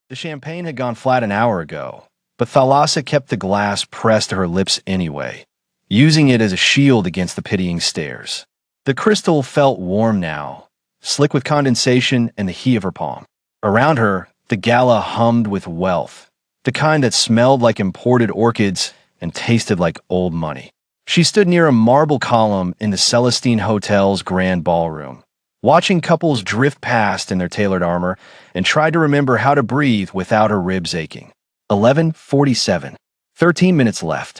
The champagne had gone flat an hour ago, but Thalassa kept the glass pressed to her lips anyway, using it as a shield against the pitying stares. The crystal felt warm now, slick with condensation and the heat of her palm. Around her, the gala hummed with wealth, the kind that smelled like imported orchids and tasted like old money. She stood near a marble column in the Celestine Hotel's grand ballroom, watching couples drift past in their tailored armor, and tried to remember how to breathe without her ribs aching. 11:47. 13 minutes left.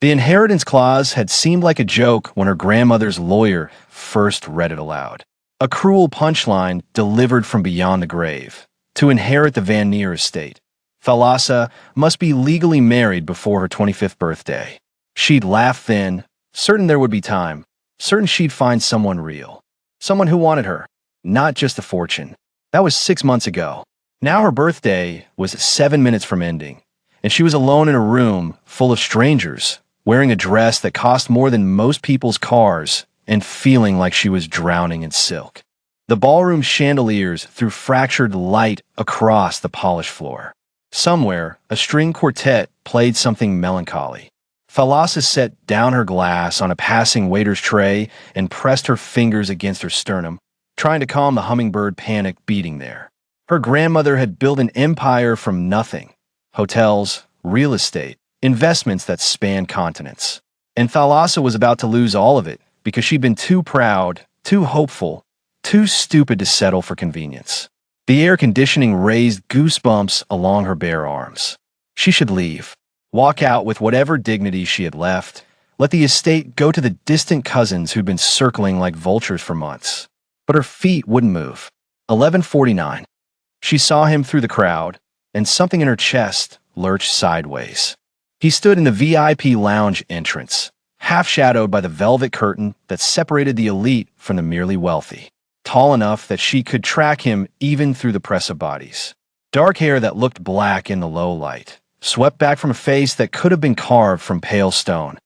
The inheritance clause had seemed like a joke when her grandmother's lawyer first read it aloud. A cruel punchline delivered from beyond the grave. To inherit the Van Neer estate, Thalassa must be legally married before her 25th birthday. She'd laugh then, certain there would be time, certain she'd find someone real. Someone who wanted her, not just a fortune. That was 6 months ago. Now her birthday was 7 minutes from ending, and she was alone in a room full of strangers, wearing a dress that cost more than most people's cars and feeling like she was drowning in silk. The ballroom chandeliers threw fractured light across the polished floor. Somewhere, a string quartet played something melancholy. Thalassa set down her glass on a passing waiter's tray and pressed her fingers against her sternum, trying to calm the hummingbird panic beating there. Her grandmother had built an empire from nothing. Hotels, real estate, investments that spanned continents. And Thalassa was about to lose all of it because she'd been too proud, too hopeful, too stupid to settle for convenience. The air conditioning raised goosebumps along her bare arms. She should leave. Walk out with whatever dignity she had left. Let the estate go to the distant cousins who'd been circling like vultures for months. But her feet wouldn't move. 11:49. She saw him through the crowd, and something in her chest lurched sideways. He stood in the VIP lounge entrance, half shadowed by the velvet curtain that separated the elite from the merely wealthy. Tall enough that she could track him even through the press of bodies. Dark hair that looked black in the low light, swept back from a face that could have been carved from pale stone,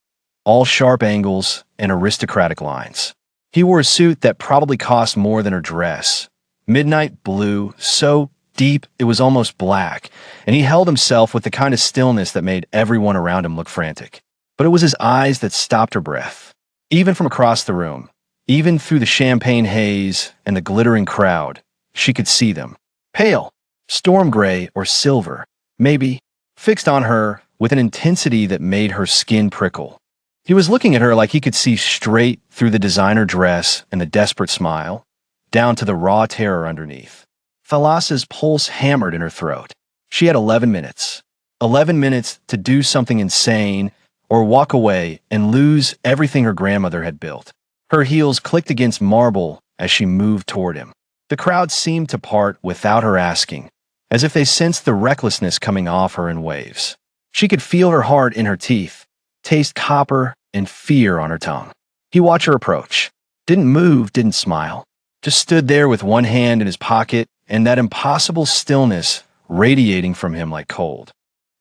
all sharp angles and aristocratic lines. He wore a suit that probably cost more than her dress, midnight blue, so deep it was almost black, and he held himself with the kind of stillness that made everyone around him look frantic. But it was his eyes that stopped her breath. Even from across the room, even through the champagne haze and the glittering crowd, she could see them. Pale, storm gray or silver, maybe, fixed on her with an intensity that made her skin prickle. He was looking at her like he could see straight through the designer dress and the desperate smile, down to the raw terror underneath. Thalassa's pulse hammered in her throat. She had 11 minutes. 11 minutes to do something insane or walk away and lose everything her grandmother had built. Her heels clicked against marble as she moved toward him. The crowd seemed to part without her asking, as if they sensed the recklessness coming off her in waves. She could feel her heart in her teeth, taste copper and fear on her tongue. He watched her approach. Didn't move, didn't smile. Just stood there with one hand in his pocket and that impossible stillness radiating from him like cold.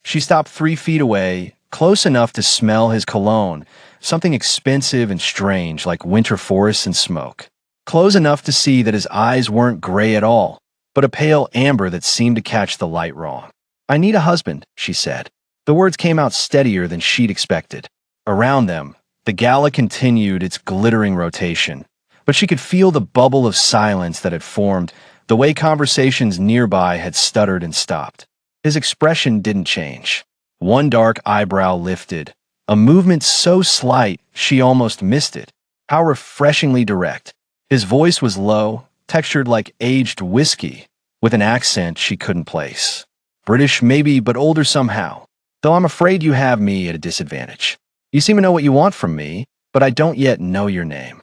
She stopped 3 feet away, close enough to smell his cologne, something expensive and strange like winter forests and smoke. Close enough to see that his eyes weren't gray at all, but a pale amber that seemed to catch the light wrong. "I need a husband," she said. The words came out steadier than she'd expected. Around them, the gala continued its glittering rotation, but she could feel the bubble of silence that had formed, the way conversations nearby had stuttered and stopped. His expression didn't change. One dark eyebrow lifted, a movement so slight she almost missed it. How refreshingly direct. His voice was low, textured like aged whiskey, with an accent she couldn't place. British maybe, but older somehow. "Though I'm afraid you have me at a disadvantage. You seem to know what you want from me, but I don't yet know your name."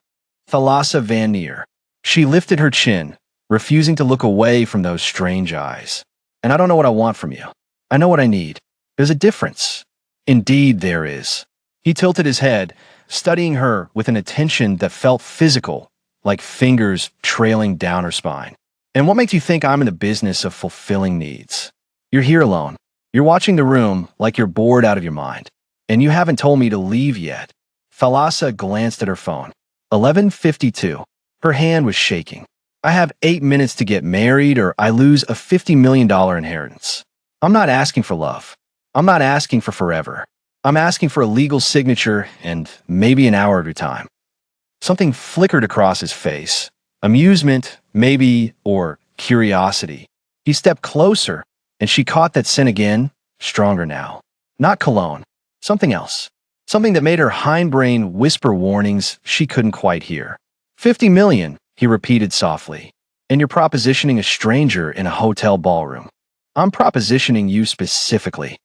Thalassa Van Neer. She lifted her chin, refusing to look away from those strange eyes. "And I don't know what I want from you. I know what I need. There's a difference." "Indeed there is." He tilted his head, studying her with an attention that felt physical, like fingers trailing down her spine. "And what makes you think I'm in the business of fulfilling needs? You're here alone. You're watching the room like you're bored out of your mind. And you haven't told me to leave yet." Thalassa glanced at her phone. 11:52. Her hand was shaking. I have 8 minutes to get married or I lose a $50 million inheritance. I'm not asking for love. I'm not asking for forever. I'm asking for a legal signature and maybe an hour at a time. Something flickered across his face. Amusement, maybe, or curiosity. He stepped closer, and she caught that scent again, stronger now. Not cologne. Something else. Something that made her hindbrain whisper warnings she couldn't quite hear. 50 million, he repeated softly. And you're propositioning a stranger in a hotel ballroom. I'm propositioning you specifically.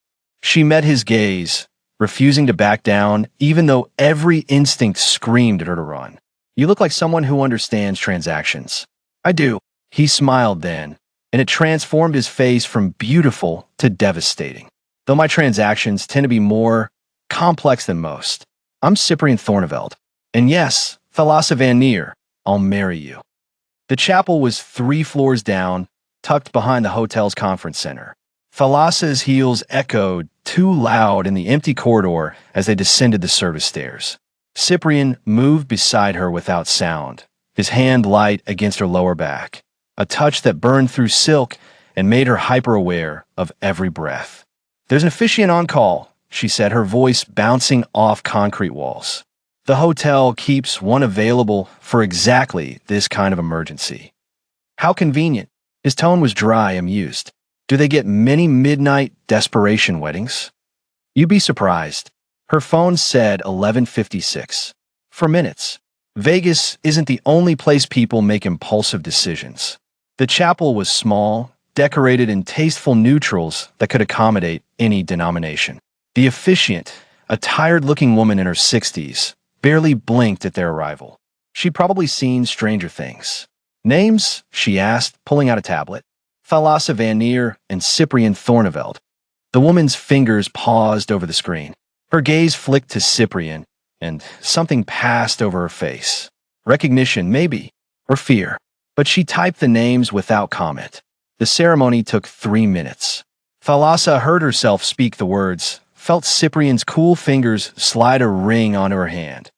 She met his gaze, refusing to back down, even though every instinct screamed at her to run. You look like someone who understands transactions. I do. He smiled then, and it transformed his face from beautiful to devastating. Though my transactions tend to be more complex than most. I'm Cyprian Thorneveld. And yes, Thalassa Van Neer, I'll marry you. The chapel was 3 floors down, tucked behind the hotel's conference center. Thalassa's heels echoed too loud in the empty corridor as they descended the service stairs. Cyprian moved beside her without sound, his hand light against her lower back, a touch that burned through silk and made her hyper-aware of every breath. There's an officiant on call, she said, her voice bouncing off concrete walls. The hotel keeps one available for exactly this kind of emergency. How convenient. His tone was dry, amused. Do they get many midnight desperation weddings? You'd be surprised. Her phone said 11:56. For minutes. Vegas isn't the only place people make impulsive decisions. The chapel was small, decorated in tasteful neutrals that could accommodate any denomination. The officiant, a tired-looking woman in her 60s, barely blinked at their arrival. She'd probably seen stranger things. Names? She asked, pulling out a tablet. Thalassa Van Neer and Cyprian Thorneveld. The woman's fingers paused over the screen. Her gaze flicked to Cyprian, and something passed over her face. Recognition, maybe, or fear. But she typed the names without comment. The ceremony took 3 minutes. Thalassa heard herself speak the words, felt Cyprian's cool fingers slide a ring onto her hand.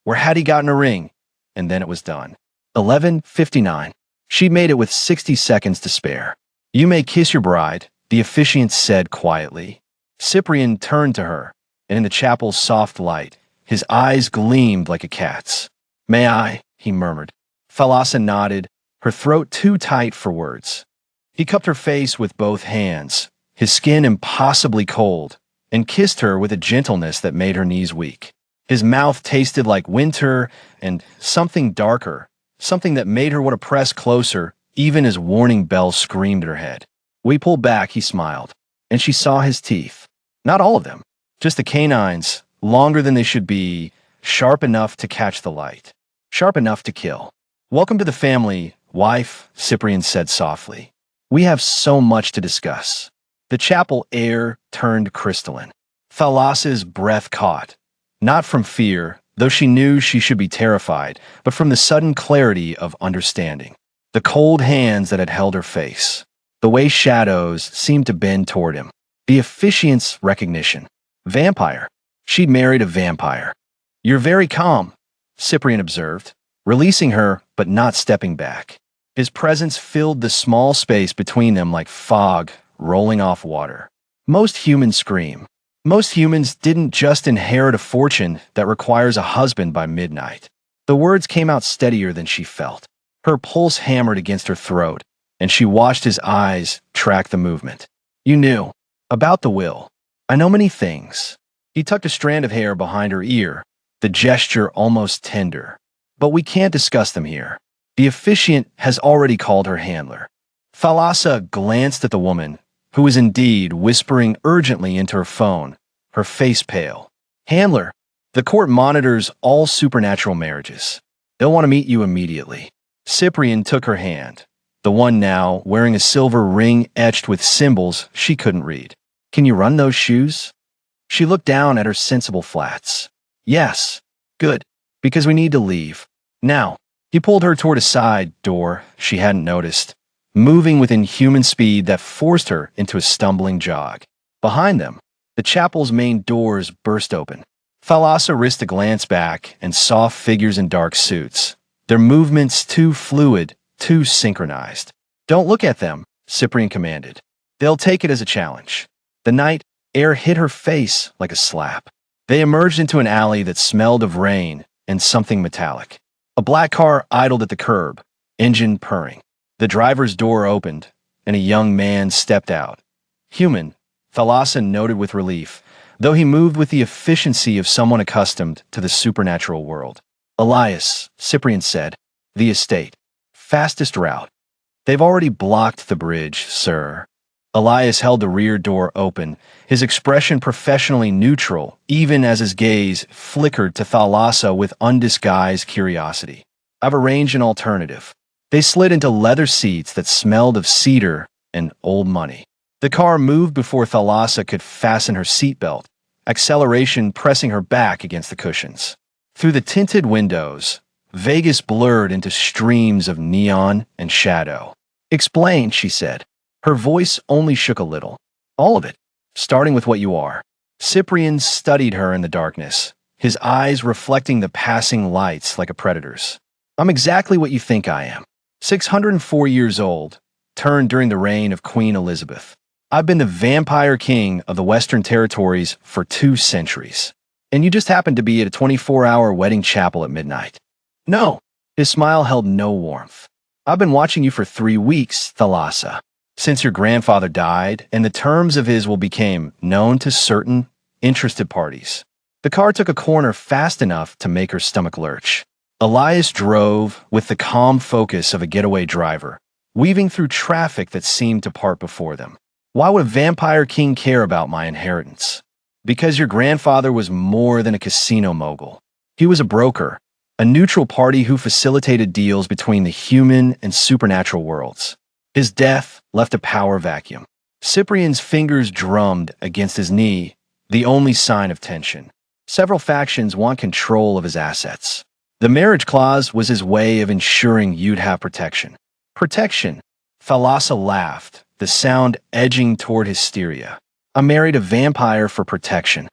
Where had he gotten a ring? And then it was done. 11:59. She made it with 60 seconds to spare. You may kiss your bride, the officiant said quietly. Cyprian turned to her, and in the chapel's soft light, his eyes gleamed like a cat's. May I? He murmured. Thalassa nodded, her throat too tight for words. He cupped her face with both hands, his skin impossibly cold, and kissed her with a gentleness that made her knees weak. His mouth tasted like winter and something darker, something that made her want to press closer, even as warning bells screamed at her head. We pulled back, he smiled, and she saw his teeth. Not all of them, just the canines, longer than they should be, sharp enough to catch the light, sharp enough to kill. Welcome to the family, wife, Cyprian said softly. We have so much to discuss. The chapel air turned crystalline. Thalassa's breath caught, not from fear, though she knew she should be terrified, but from the sudden clarity of understanding. The cold hands that had held her face, the way shadows seemed to bend toward him, the officiant's recognition. Vampire. She'd married a vampire. You're very calm, Cyprian observed, releasing her but not stepping back. His presence filled the small space between them like fog rolling off water. Most humans scream. Most humans didn't just inherit a fortune that requires a husband by midnight. The words came out steadier than she felt. Her pulse hammered against her throat, and she watched his eyes track the movement. You knew. About the will. I know many things. He tucked a strand of hair behind her ear, the gesture almost tender. But we can't discuss them here. The officiant has already called her handler. Thalassa glanced at the woman, who was indeed whispering urgently into her phone, her face pale. Handler, the court monitors all supernatural marriages. They'll want to meet you immediately. Cyprian took her hand, the one now wearing a silver ring etched with symbols she couldn't read. Can you run those shoes? She looked down at her sensible flats. Yes. Good. Because we need to leave. Now. He pulled her toward a side door she hadn't noticed, moving with inhuman speed that forced her into a stumbling jog. Behind them, the chapel's main doors burst open. Thalassa risked a glance back and saw figures in dark suits, their movements too fluid too synchronized. Don't look at them, Cyprian commanded. They'll take it as a challenge. The night air hit her face like a slap. They emerged into an alley that smelled of rain and something metallic. A black car idled at the curb, engine purring. The driver's door opened, and a young man stepped out. Human, Thalassa noted with relief, though he moved with the efficiency of someone accustomed to the supernatural world. Elias, Cyprian said, the estate. Fastest route. They've already blocked the bridge, sir. Elias held the rear door open, his expression professionally neutral, even as his gaze flickered to Thalassa with undisguised curiosity. I've arranged an alternative. They slid into leather seats that smelled of cedar and old money. The car moved before Thalassa could fasten her seatbelt, acceleration pressing her back against the cushions. Through the tinted windows, Vegas blurred into streams of neon and shadow. Explain, she said. Her voice only shook a little. All of it, starting with what you are. Cyprian studied her in the darkness, his eyes reflecting the passing lights like a predator's. I'm exactly what you think I am. 604 years old, turned during the reign of Queen Elizabeth. I've been the vampire king of the Western Territories for 2 centuries. And you just happen to be at a 24-hour wedding chapel at midnight. No. His smile held no warmth. I've been watching you for 3 weeks, Thalassa. Since your grandfather died, and the terms of his will became known to certain interested parties. The car took a corner fast enough to make her stomach lurch. Elias drove with the calm focus of a getaway driver, weaving through traffic that seemed to part before them. Why would a vampire king care about my inheritance? Because your grandfather was more than a casino mogul. He was a broker, a neutral party who facilitated deals between the human and supernatural worlds. His death left a power vacuum. Cyprian's fingers drummed against his knee, the only sign of tension. Several factions want control of his assets. The marriage clause was his way of ensuring you'd have protection. Protection? Thalassa laughed, the sound edging toward hysteria. I married a vampire for protection.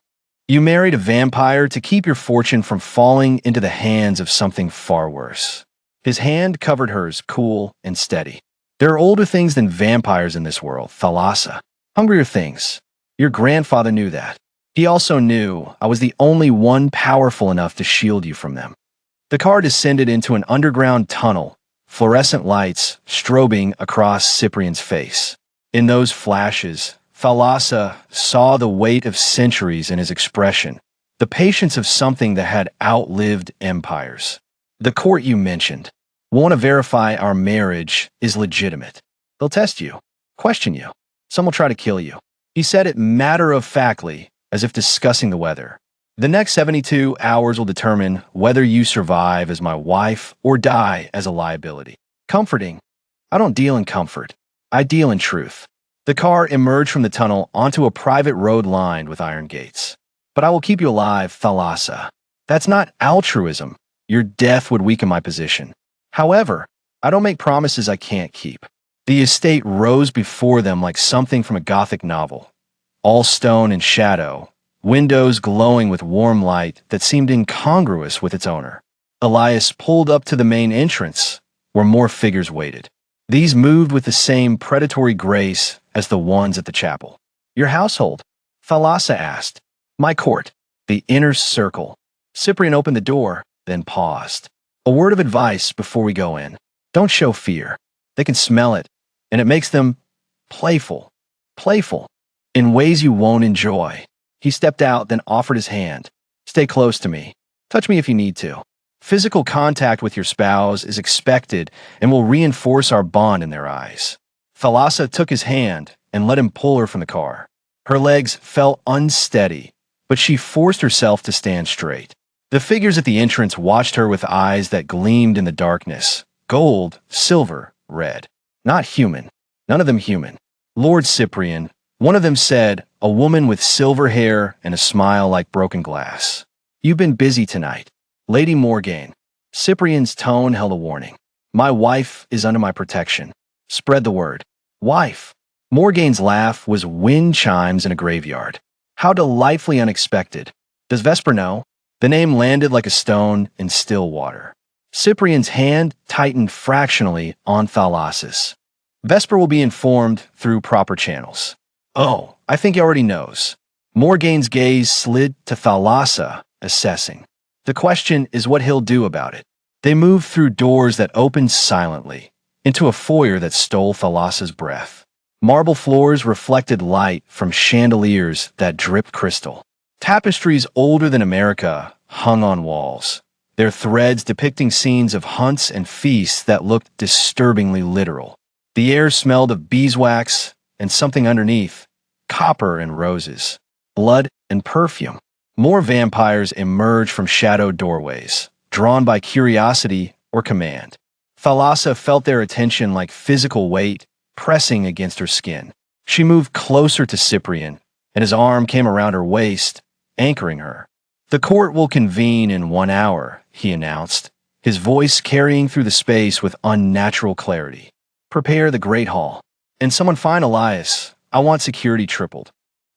You married a vampire to keep your fortune from falling into the hands of something far worse. His hand covered hers, cool and steady. There are older things than vampires in this world, Thalassa. Hungrier things. Your grandfather knew that. He also knew I was the only one powerful enough to shield you from them. The car descended into an underground tunnel, fluorescent lights strobing across Cyprian's face. In those flashes, Thalassa saw the weight of centuries in his expression, the patience of something that had outlived empires. The court you mentioned will want to verify our marriage is legitimate. They'll test you, question you. Some will try to kill you. He said it matter-of-factly, as if discussing the weather. The next 72 hours will determine whether you survive as my wife or die as a liability. Comforting. I don't deal in comfort. I deal in truth. The car emerged from the tunnel onto a private road lined with iron gates. But I will keep you alive, Thalassa. That's not altruism. Your death would weaken my position. However, I don't make promises I can't keep. The estate rose before them like something from a Gothic novel. All stone and shadow, windows glowing with warm light that seemed incongruous with its owner. Elias pulled up to the main entrance, where more figures waited. These moved with the same predatory grace as the ones at the chapel. Your household? Thalassa asked. My court. The inner circle. Cyprian opened the door, then paused. A word of advice before we go in. Don't show fear. They can smell it, and it makes them playful. Playful. In ways you won't enjoy. He stepped out, then offered his hand. Stay close to me. Touch me if you need to. Physical contact with your spouse is expected and will reinforce our bond in their eyes. Thalassa took his hand and let him pull her from the car. Her legs felt unsteady, but she forced herself to stand straight. The figures at the entrance watched her with eyes that gleamed in the darkness. Gold, silver, red. Not human. None of them human. Lord Cyprian, one of them said, a woman with silver hair and a smile like broken glass. You've been busy tonight. Lady Morgane. Cyprian's tone held a warning. My wife is under my protection. Spread the word. Wife. Morgane's laugh was wind chimes in a graveyard. How delightfully unexpected. Does Vesper know? The name landed like a stone in still water. Cyprian's hand tightened fractionally on Thalass's. Vesper will be informed through proper channels. Oh, I think he already knows. Morgane's gaze slid to Thalassa, assessing. The question is what he'll do about it. They moved through doors that opened silently, into a foyer that stole Thalassa's breath. Marble floors reflected light from chandeliers that dripped crystal. Tapestries older than America hung on walls, their threads depicting scenes of hunts and feasts that looked disturbingly literal. The air smelled of beeswax and something underneath, copper and roses, blood and perfume. More vampires emerged from shadowed doorways, drawn by curiosity or command. Thalassa felt their attention like physical weight pressing against her skin. She moved closer to Cyprian, and his arm came around her waist, anchoring her. "The court will convene in 1 hour," he announced, his voice carrying through the space with unnatural clarity. "Prepare the Great Hall. And someone find Elias. I want security tripled."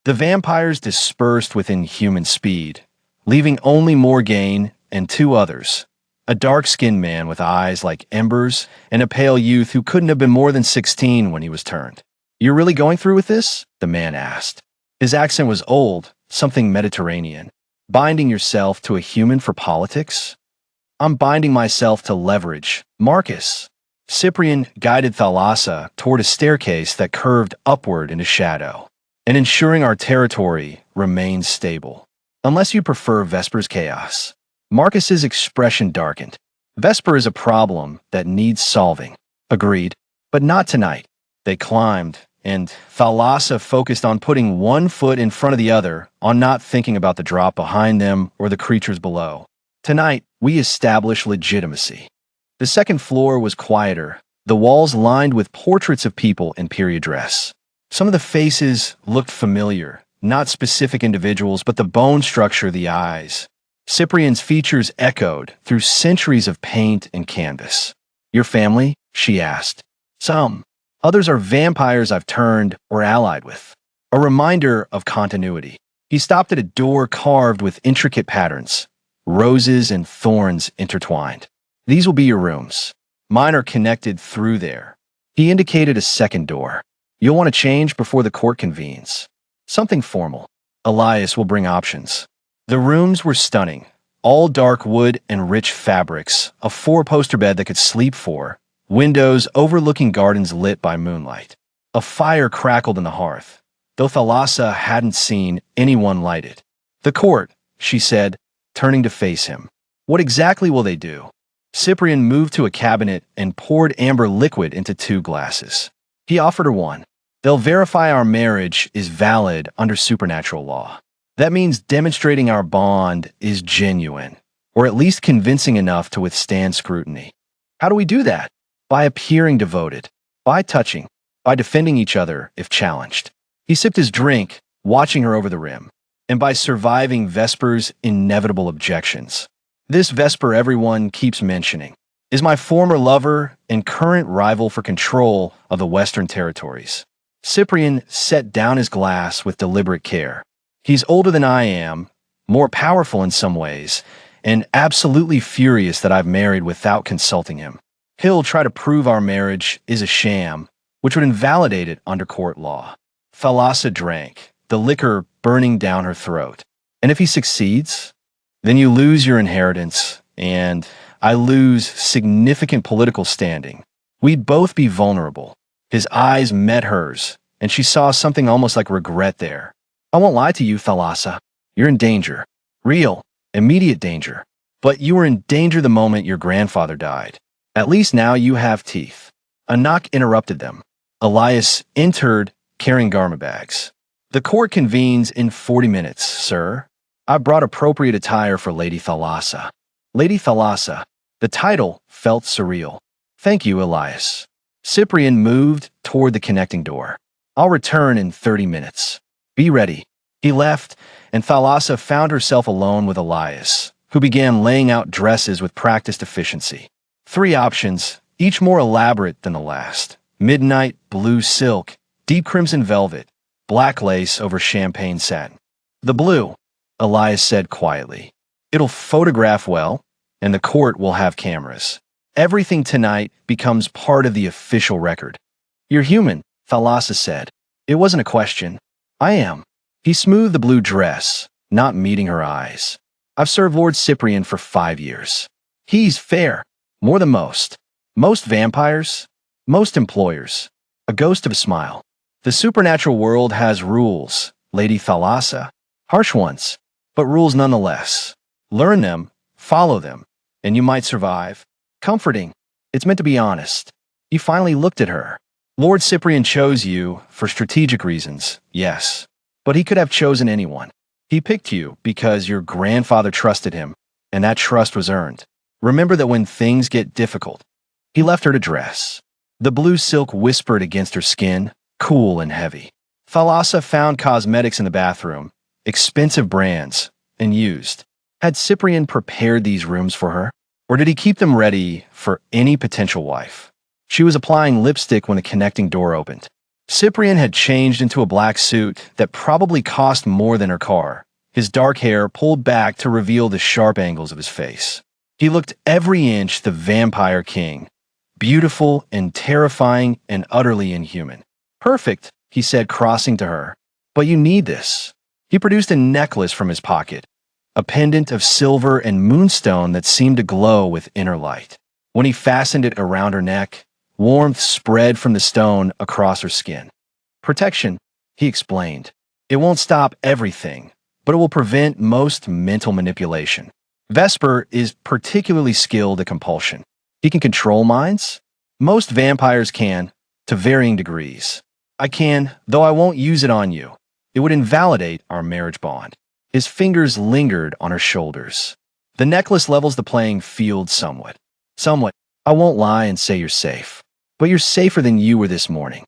The vampires dispersed within human speed, leaving only Morgane and 2 others, a dark-skinned man with eyes like embers and a pale youth who couldn't have been more than 16 when he was turned. "You're really going through with this?" the man asked. His accent was old, something Mediterranean. "Binding yourself to a human for politics?" "I'm binding myself to leverage, Marcus." Cyprian guided Thalassa toward a staircase that curved upward into shadow, and ensuring our territory remains stable. "Unless you prefer Vesper's chaos." Marcus's expression darkened. "Vesper is a problem that needs solving." "Agreed. But not tonight." They climbed, and Thalassa focused on putting one foot in front of the other, on not thinking about the drop behind them or the creatures below. "Tonight, we establish legitimacy." The second floor was quieter, the walls lined with portraits of people in period dress. Some of the faces looked familiar, not specific individuals, but the bone structure, the eyes. Cyprian's features echoed through centuries of paint and canvas. "Your family?" she asked. "Some. Others are vampires I've turned or allied with." A reminder of continuity. He stopped at a door carved with intricate patterns, roses and thorns intertwined. "These will be your rooms. Mine are connected through there." He indicated a second door. "You'll want to change before the court convenes. Something formal. Elias will bring options." The rooms were stunning, all dark wood and rich fabrics, a 4-poster bed that could sleep 4, windows overlooking gardens lit by moonlight. A fire crackled in the hearth, though Thalassa hadn't seen anyone light it. "The court," she said, turning to face him. "What exactly will they do?" Cyprian moved to a cabinet and poured amber liquid into 2 glasses. He offered her one. "They'll verify our marriage is valid under supernatural law. That means demonstrating our bond is genuine, or at least convincing enough to withstand scrutiny." "How do we do that?" "By appearing devoted, by touching, by defending each other if challenged." He sipped his drink, watching her over the rim. "And by surviving Vesper's inevitable objections. This Vesper everyone keeps mentioning is my former lover and current rival for control of the Western Territories." Cyprian set down his glass with deliberate care. "He's older than I am, more powerful in some ways, and absolutely furious that I've married without consulting him. He'll try to prove our marriage is a sham, which would invalidate it under court law." Thalassa drank, the liquor burning down her throat. "And if he succeeds? Then you lose your inheritance, and I lose significant political standing. We'd both be vulnerable." His eyes met hers, and she saw something almost like regret there. "I won't lie to you, Thalassa. You're in danger. Real, immediate danger. But you were in danger the moment your grandfather died. At least now you have teeth." A knock interrupted them. Elias entered, carrying garment bags. "The court convenes in 40 minutes, sir. I brought appropriate attire for Lady Thalassa." Lady Thalassa. The title felt surreal. "Thank you, Elias." Cyprian moved toward the connecting door. "I'll return in 30 minutes. Be ready." He left, and Thalassa found herself alone with Elias, who began laying out dresses with practiced efficiency. 3 options, each more elaborate than the last. Midnight blue silk, deep crimson velvet, black lace over champagne satin. "The blue," Elias said quietly. "It'll photograph well, and the court will have cameras. Everything tonight becomes part of the official record. You're human, Thalassa said. It wasn't a question. I am. He smoothed the blue dress, not meeting her eyes. I've served Lord Cyprian for 5 years. He's fair, more than most. Most vampires, most employers. A ghost of a smile. The supernatural world has rules, Lady Thalassa. Harsh ones, but rules nonetheless. Learn them, follow them, and you might survive. Comforting. It's meant to be honest. He finally looked at her. Lord Cyprian chose you for strategic reasons, yes. But he could have chosen anyone. He picked you because your grandfather trusted him, and that trust was earned. Remember that when things get difficult. He left her to dress. The blue silk whispered against her skin, cool and heavy. Thalassa found cosmetics in the bathroom, expensive brands, and used. Had Cyprian prepared these rooms for her? Or did he keep them ready for any potential wife? She was applying lipstick when the connecting door opened. Cyprian had changed into a black suit that probably cost more than her car, his dark hair pulled back to reveal the sharp angles of his face. He looked every inch the vampire king, beautiful and terrifying and utterly inhuman. Perfect, he said, crossing to her. But you need this. He produced a necklace from his pocket, a pendant of silver and moonstone that seemed to glow with inner light. When he fastened it around her neck, warmth spread from the stone across her skin. Protection, he explained. It won't stop everything, but it will prevent most mental manipulation. Vesper is particularly skilled at compulsion. He can control minds. Most vampires can, to varying degrees. I can, though I won't use it on you. It would invalidate our marriage bond. His fingers lingered on her shoulders. The necklace levels the playing field somewhat. Somewhat. I won't lie and say you're safe. But you're safer than you were this morning.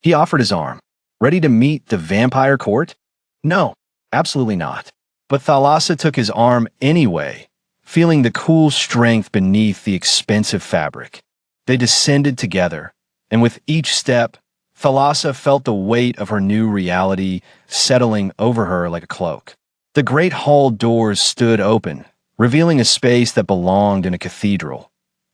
He offered his arm. Ready to meet the vampire court? No, absolutely not. But Thalassa took his arm anyway, feeling the cool strength beneath the expensive fabric. They descended together, and with each step, Thalassa felt the weight of her new reality settling over her like a cloak. The great hall doors stood open, revealing a space that belonged in a cathedral.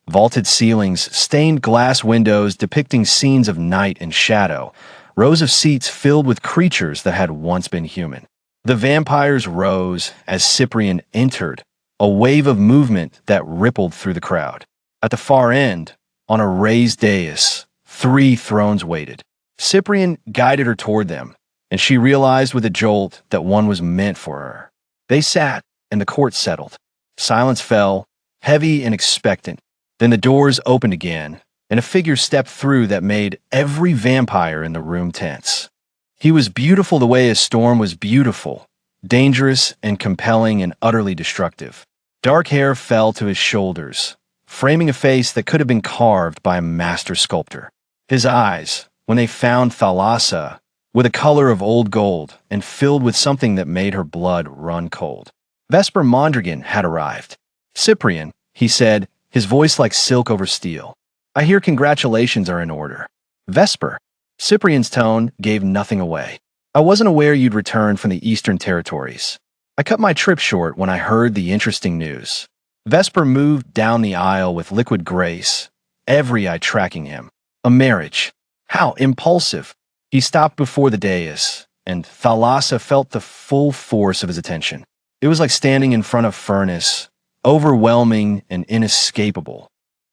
Vaulted ceilings, stained glass windows depicting scenes of night and shadow, rows of seats filled with creatures that had once been human. The vampires rose as Cyprian entered, a wave of movement that rippled through the crowd. At the far end, on a raised dais, 3 thrones waited. Cyprian guided her toward them, and she realized with a jolt that one was meant for her. They sat, and the court settled. Silence fell, heavy and expectant. Then the doors opened again, and a figure stepped through that made every vampire in the room tense. He was beautiful the way a storm was beautiful, dangerous and compelling and utterly destructive. Dark hair fell to his shoulders, framing a face that could have been carved by a master sculptor. His eyes, when they found Thalassa, were the color of old gold and filled with something that made her blood run cold. Vesper Mondragon had arrived. Cyprian, he said, his voice like silk over steel. I hear congratulations are in order. Vesper. Cyprian's tone gave nothing away. I wasn't aware you'd returned from the Eastern Territories. I cut my trip short when I heard the interesting news. Vesper moved down the aisle with liquid grace, every eye tracking him. A marriage. How impulsive. He stopped before the dais, and Thalassa felt the full force of his attention. It was like standing in front of furnace, overwhelming and inescapable.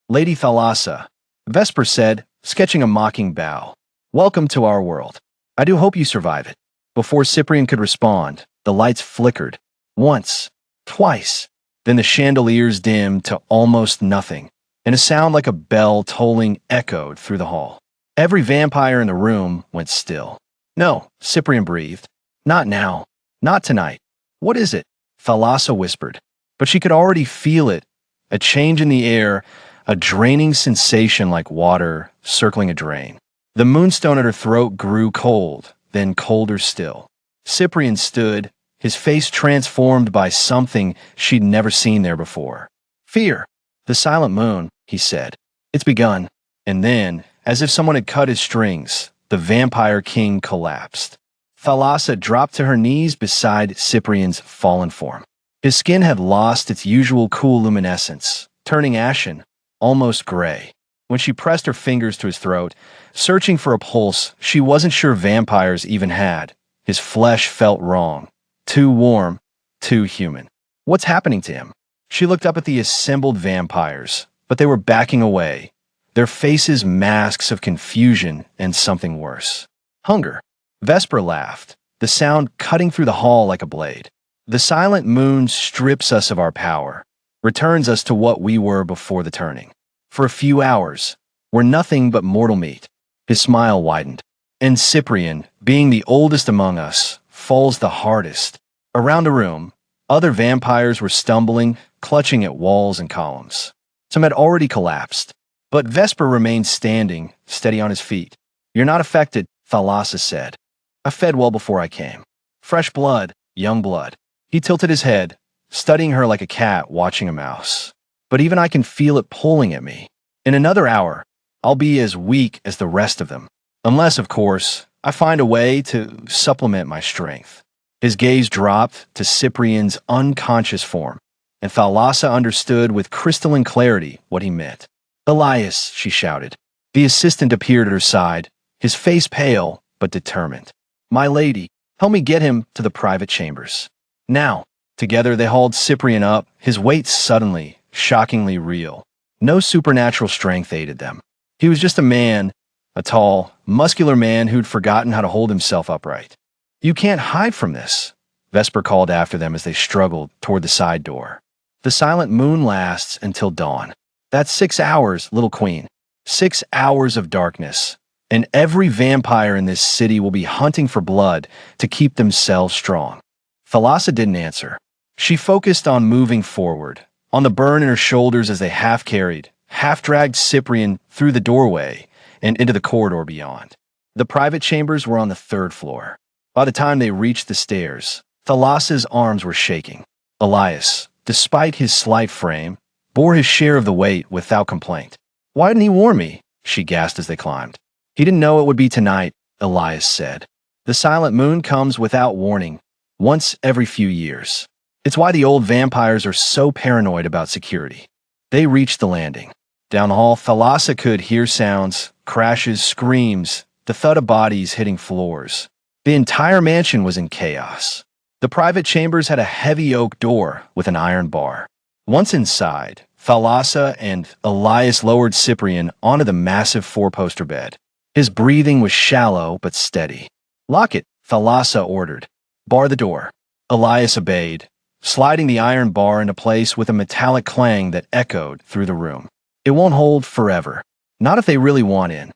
Lady Thalassa, Vesper said, sketching a mocking bow. Welcome to our world. I do hope you survive it. Before Cyprian could respond, the lights flickered. Once, twice. Then the chandeliers dimmed to almost nothing, and a sound like a bell tolling echoed through the hall. Every vampire in the room went still. No, Cyprian breathed. Not now. Not tonight. What is it? Thalassa whispered. But she could already feel it. A change in the air, a draining sensation like water circling a drain. The moonstone at her throat grew cold, then colder still. Cyprian stood, his face transformed by something she'd never seen there before. Fear. The silent moon, he said. It's begun. And then, as if someone had cut his strings, the vampire king collapsed. Thalassa dropped to her knees beside Cyprian's fallen form. His skin had lost its usual cool luminescence, turning ashen, almost gray. When she pressed her fingers to his throat, searching for a pulse she wasn't sure vampires even had, his flesh felt wrong. Too warm, too human. What's happening to him? She looked up at the assembled vampires, but they were backing away, their faces masks of confusion and something worse. Hunger. Vesper laughed, the sound cutting through the hall like a blade. The silent moon strips us of our power, returns us to what we were before the turning. For a few hours, we're nothing but mortal meat. His smile widened. And Cyprian, being the oldest among us, falls the hardest. Around the room, other vampires were stumbling, clutching at walls and columns. Some had already collapsed, but Vesper remained standing, steady on his feet. "You're not affected," Thalassa said. "I fed well before I came. Fresh blood, young blood." He tilted his head, studying her like a cat watching a mouse. "But even I can feel it pulling at me. In another hour, I'll be as weak as the rest of them. Unless, of course, I find a way to supplement my strength." His gaze dropped to Cyprian's unconscious form, and Thalassa understood with crystalline clarity what he meant. "Elias," she shouted. The assistant appeared at her side, his face pale but determined. "My lady, help me get him to the private chambers. Now." Together they hauled Cyprian up, his weight suddenly, shockingly real. No supernatural strength aided them. He was just a man, a tall, muscular man who'd forgotten how to hold himself upright. "You can't hide from this," Vesper called after them as they struggled toward the side door. "The silent moon lasts until dawn. That's 6 hours, little queen. 6 hours of darkness. And every vampire in this city will be hunting for blood to keep themselves strong." Thalassa didn't answer. She focused on moving forward, on the burn in her shoulders as they half-carried, half-dragged Cyprian through the doorway and into the corridor beyond. The private chambers were on the 3rd floor. By the time they reached the stairs, Thalassa's arms were shaking. Elias, despite his slight frame, bore his share of the weight without complaint. "Why didn't he warn me?" she gasped as they climbed. "He didn't know it would be tonight," Elias said. "The silent moon comes without warning, once every few years. It's why the old vampires are so paranoid about security." They reached the landing. Down the hall, Thalassa could hear sounds, crashes, screams, the thud of bodies hitting floors. The entire mansion was in chaos. The private chambers had a heavy oak door with an iron bar. Once inside, Thalassa and Elias lowered Cyprian onto the massive 4-poster bed. His breathing was shallow but steady. "Lock it," Thalassa ordered. "Bar the door." Elias obeyed, sliding the iron bar into place with a metallic clang that echoed through the room. "It won't hold forever. Not if they really want in.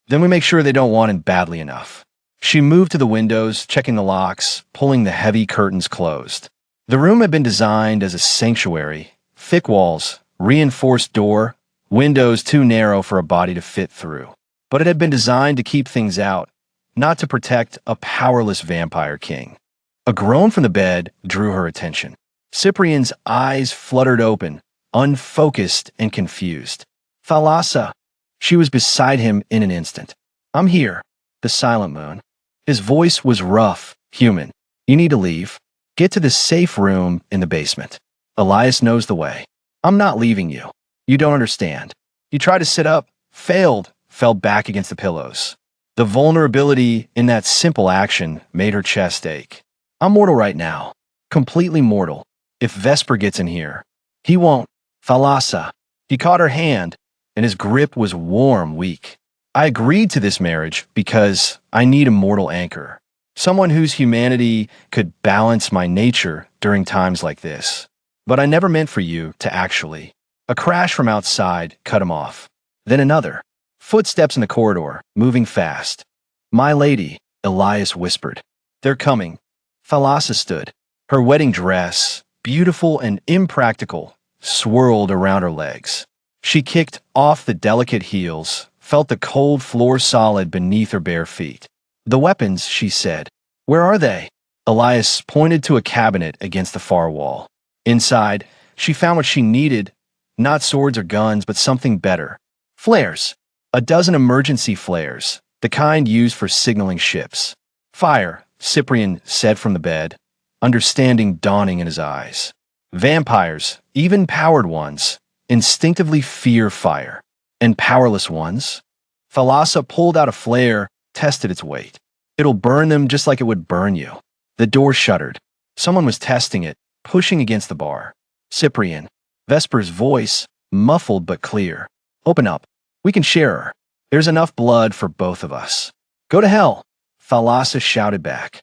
Then we make sure they don't want in badly enough." She moved to the windows, checking the locks, pulling the heavy curtains closed. The room had been designed as a sanctuary. Thick walls, reinforced door, windows too narrow for a body to fit through. But it had been designed to keep things out, not to protect a powerless vampire king. A groan from the bed drew her attention. Cyprian's eyes fluttered open, unfocused and confused. "Thalassa." She was beside him in an instant. "I'm here." The silent moon. His voice was rough, human. "You need to leave. Get to the safe room in the basement. Elias knows the way." "I'm not leaving you. You don't understand." You tried to sit up, failed, fell back against the pillows. The vulnerability in that simple action made her chest ache. "I'm mortal right now. Completely mortal. If Vesper gets in here, he won't." "Thalassa." He caught her hand, and his grip was warm, weak. "I agreed to this marriage because I need a mortal anchor. Someone whose humanity could balance my nature during times like this. But I never meant for you to actually." A crash from outside cut him off. Then another. Footsteps in the corridor, moving fast. "My lady," Elias whispered. "They're coming." Thalassa stood. Her wedding dress, beautiful and impractical, swirled around her legs. She kicked off the delicate heels, felt the cold floor solid beneath her bare feet. "The weapons," she said. "Where are they?" Elias pointed to a cabinet against the far wall. Inside, she found what she needed, not swords or guns, but something better. Flares. A dozen emergency flares, the kind used for signaling ships. "Fire," Cyprian said from the bed, understanding dawning in his eyes. Vampires, even powered ones, instinctively fear fire. And powerless ones? Thalassa pulled out a flare, tested its weight. It'll burn them just like it would burn you. The door shuddered. Someone was testing it, pushing against the bar. Cyprian. Vesper's voice, muffled but clear. Open up. We can share her. There's enough blood for both of us. Go to hell, Thalassa shouted back.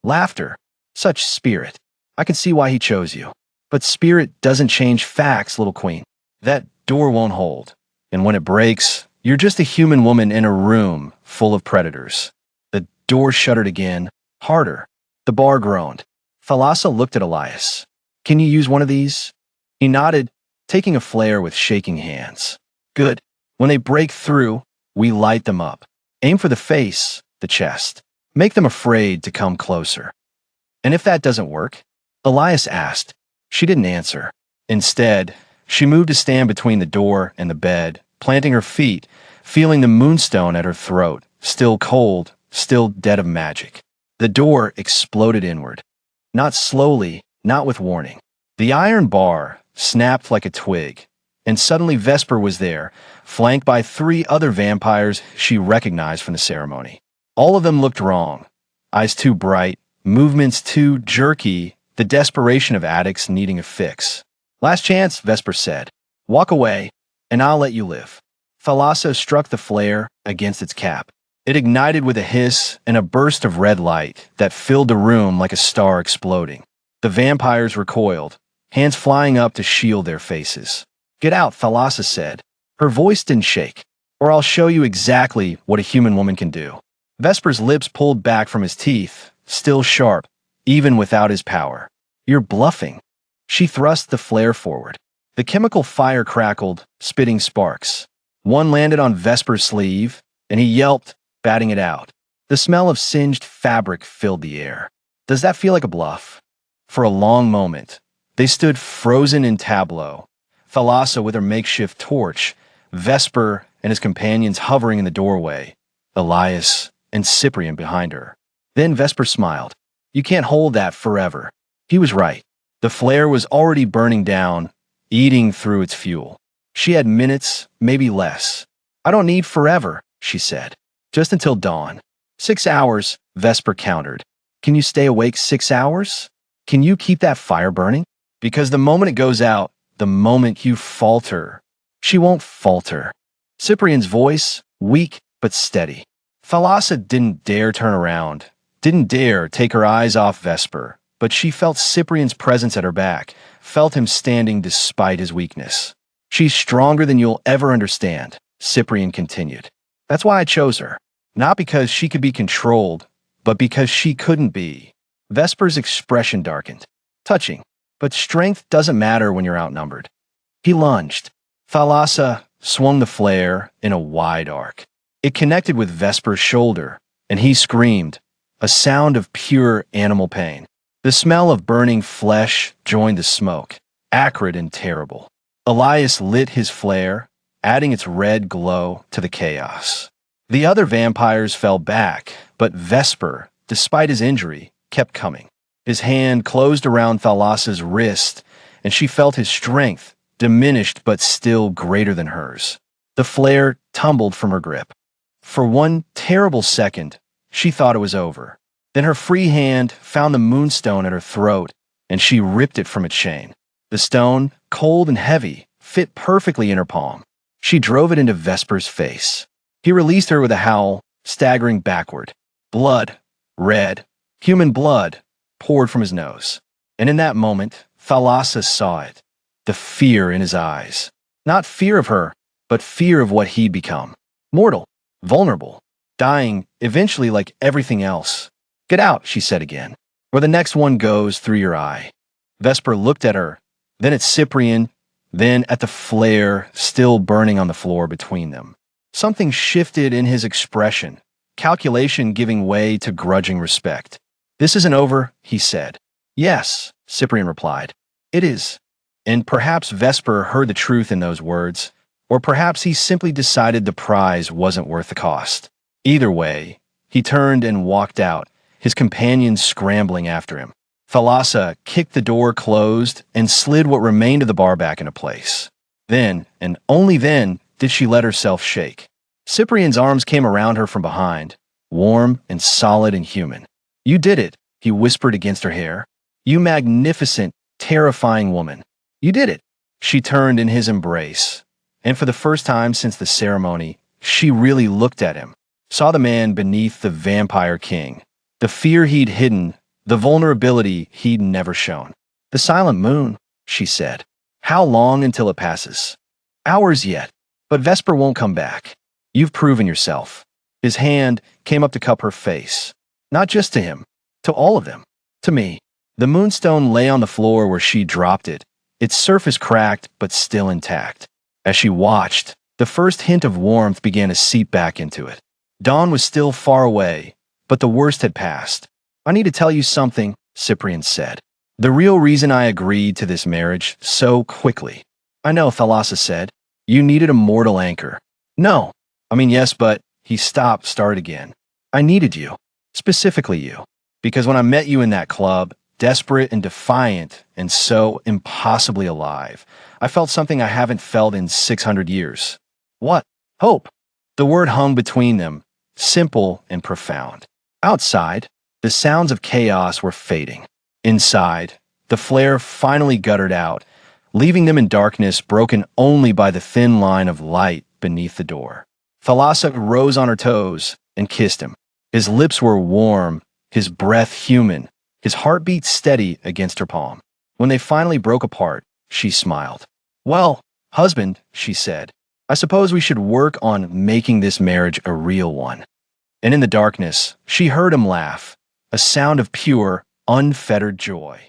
Laughter. Such spirit. I can see why he chose you. But spirit doesn't change facts, little queen. That door won't hold. And when it breaks, you're just a human woman in a room full of predators. The door shuddered again, harder. The bar groaned. Thalassa looked at Elias. Can you use one of these? He nodded, taking a flare with shaking hands. Good. When they break through, we light them up. Aim for the face, the chest. Make them afraid to come closer. And if that doesn't work? Elias asked. She didn't answer. Instead, she moved to stand between the door and the bed, planting her feet, feeling the moonstone at her throat, still cold, still dead of magic. The door exploded inward. Not slowly, not with warning. The iron bar snapped like a twig, and suddenly Vesper was there, flanked by 3 other vampires she recognized from the ceremony. All of them looked wrong. Eyes too bright, movements too jerky, the desperation of addicts needing a fix. Last chance, Vesper said. Walk away, and I'll let you live. Thalassa struck the flare against its cap. It ignited with a hiss and a burst of red light that filled the room like a star exploding. The vampires recoiled, hands flying up to shield their faces. Get out, Thalassa said. Her voice didn't shake. Or I'll show you exactly what a human woman can do. Vesper's lips pulled back from his teeth, still sharp, even without his power. You're bluffing. She thrust the flare forward. The chemical fire crackled, spitting sparks. One landed on Vesper's sleeve, and he yelped, batting it out. The smell of singed fabric filled the air. Does that feel like a bluff? For a long moment, they stood frozen in tableau. Thalassa with her makeshift torch, Vesper and his companions hovering in the doorway, Elias and Cyprian behind her. Then Vesper smiled. You can't hold that forever. He was right. The flare was already burning down, eating through its fuel. She had minutes, maybe less. I don't need forever, she said. Just until dawn. 6 hours, Vesper countered. Can you stay awake 6 hours? Can you keep that fire burning? Because the moment it goes out, the moment you falter, she won't falter. Cyprian's voice, weak but steady. Thalassa didn't dare turn around, didn't dare take her eyes off Vesper, but she felt Cyprian's presence at her back, felt him standing despite his weakness. She's stronger than you'll ever understand, Cyprian continued. That's why I chose her. Not because she could be controlled, but because she couldn't be. Vesper's expression darkened. Touching. But strength doesn't matter when you're outnumbered. He lunged. Thalassa swung the flare in a wide arc. It connected with Vesper's shoulder, and he screamed, a sound of pure animal pain. The smell of burning flesh joined the smoke, acrid and terrible. Elias lit his flare, adding its red glow to the chaos. The other vampires fell back, but Vesper, despite his injury, kept coming. His hand closed around Thalassa's wrist, and she felt his strength, diminished but still greater than hers. The flare tumbled from her grip. For one terrible second, she thought it was over. Then her free hand found the moonstone at her throat, and she ripped it from its chain. The stone, cold and heavy, fit perfectly in her palm. She drove it into Vesper's face. He released her with a howl, staggering backward. Blood, red, human blood, poured from his nose. And in that moment, Thalassa saw it. The fear in his eyes. Not fear of her, but fear of what he'd become. Mortal, vulnerable, dying, eventually like everything else. Get out, she said again, or the next one goes through your eye. Vesper looked at her, then at Cyprian, then at the flare still burning on the floor between them. Something shifted in his expression, calculation giving way to grudging respect. This isn't over, he said. Yes, Cyprian replied. It is. And perhaps Vesper heard the truth in those words, or perhaps he simply decided the prize wasn't worth the cost. Either way, he turned and walked out, his companions scrambling after him. Thalassa kicked the door closed and slid what remained of the bar back into place. Then, and only then, did she let herself shake. Cyprian's arms came around her from behind, warm and solid and human. "You did it," he whispered against her hair. "You magnificent, terrifying woman. You did it." She turned in his embrace, and for the first time since the ceremony, she really looked at him, saw the man beneath the vampire king, the fear he'd hidden, the vulnerability he'd never shown. "The silent moon," she said. "How long until it passes?" "Hours yet, but Vesper won't come back. You've proven yourself." His hand came up to cup her face. Not just to him, to all of them, to me. The moonstone lay on the floor where she dropped it, its surface cracked but still intact. As she watched, the first hint of warmth began to seep back into it. Dawn was still far away, but the worst had passed. "I need to tell you something," Cyprian said. "The real reason I agreed to this marriage so quickly." "I know," Thalassa said. "You needed a mortal anchor." "No. I mean, yes, but..." He stopped, started again. "I needed you. Specifically you. Because when I met you in that club, desperate and defiant and so impossibly alive, I felt something I haven't felt in 600 years." "What?" "Hope." The word hung between them, simple and profound. Outside, the sounds of chaos were fading. Inside, the flare finally guttered out, leaving them in darkness broken only by the thin line of light beneath the door. Thalassa rose on her toes and kissed him. His lips were warm, his breath human, his heartbeat steady against her palm. When they finally broke apart, she smiled. "Well, husband," she said, "I suppose we should work on making this marriage a real one." And in the darkness, she heard him laugh, a sound of pure, unfettered joy.